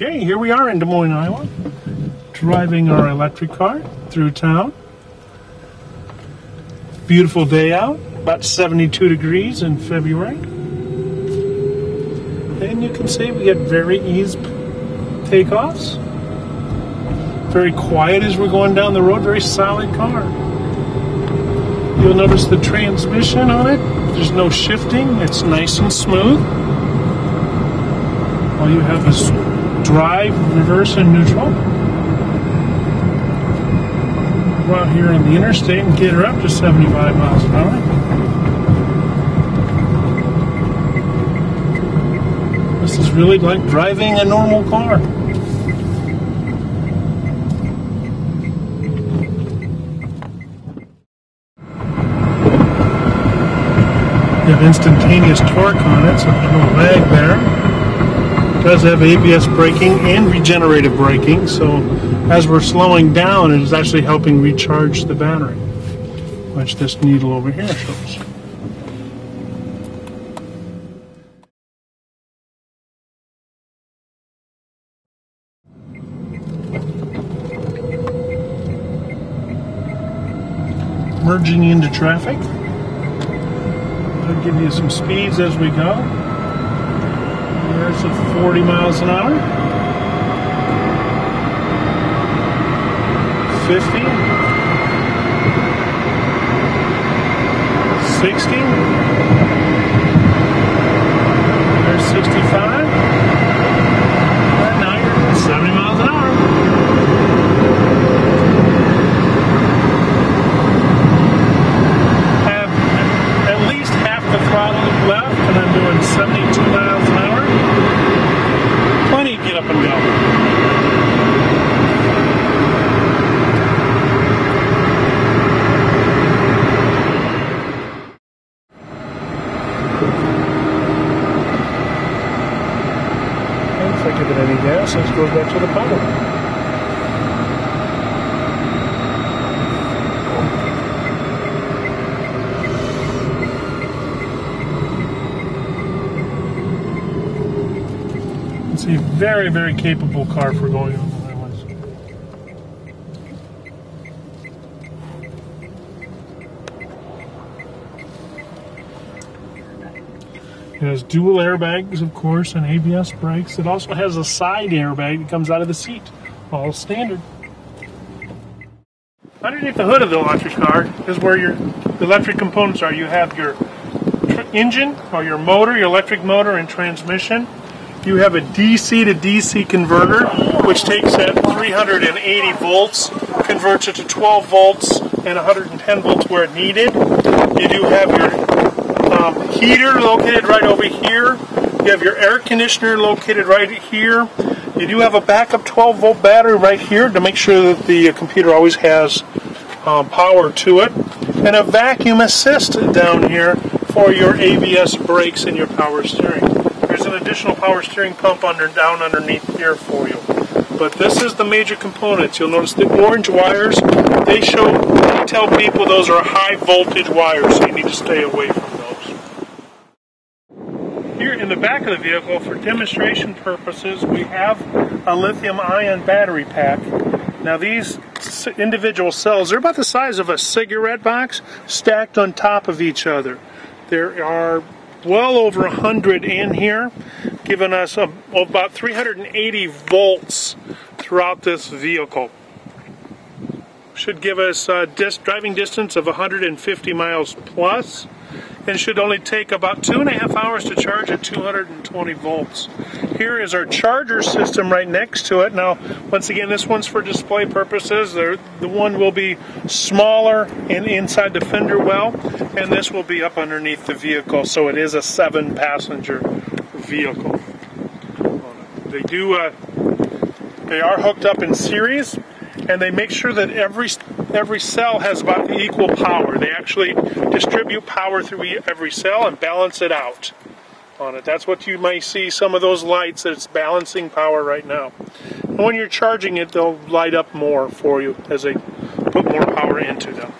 Okay, here we are in Des Moines, Iowa, driving our electric car through town. Beautiful day out, about 72 degrees in February. And you can see we get very easy takeoffs. Very quiet as we're going down the road, very solid car. You'll notice the transmission on it, there's no shifting, it's nice and smooth. All you have is drive, reverse, and neutral. Go out here on the interstate and get her up to 75 miles an hour. This is really like driving a normal car. You have instantaneous torque on it, so there's no lag there. It does have ABS braking and regenerative braking, so as we're slowing down, it is actually helping recharge the battery, which this needle over here shows. Merging into traffic. I'll give you some speeds as we go. There's a 40 miles an hour. 50. 60. There's 65. And now you're at 70 miles an hour. The throttle left, and I'm doing 72 miles an hour. Plenty to get up and go. And if I give it any gas, let's go back to the power. It's a very, very capable car for going on the highways. It has dual airbags, of course, and ABS brakes. It also has a side airbag that comes out of the seat, all standard. Underneath the hood of the electric car is where your electric components are. You have your engine, or your motor, your electric motor and transmission. You have a DC to DC converter, which takes that 380 volts, converts it to 12 volts and 110 volts where needed. You do have your heater located right over here. You have your air conditioner located right here. You do have a backup 12 volt battery right here to make sure that the computer always has power to it. And a vacuum assist down here for your ABS brakes and your power steering. There's an additional power steering pump down underneath here for you. But this is the major components. You'll notice the orange wires, they tell people those are high voltage wires, so you need to stay away from those. Here in the back of the vehicle, for demonstration purposes, we have a lithium-ion battery pack. Now these individual cells, they're about the size of a cigarette box stacked on top of each other. There are well over 100 in here, giving us about 380 volts throughout this vehicle. Should give us a driving distance of 150 miles plus, and should only take about 2.5 hours to charge at 220 volts. Here is our charger system right next to it. Now, once again, this one's for display purposes. The one will be smaller and inside the fender well, and this will be up underneath the vehicle, so it is a 7-passenger vehicle. They are hooked up in series, and they make sure that every cell has about equal power. They actually distribute power through every cell and balance it out on it. That's what you might see, some of those lights, that it's balancing power right now. And when you're charging it, they'll light up more for you as they put more power into them.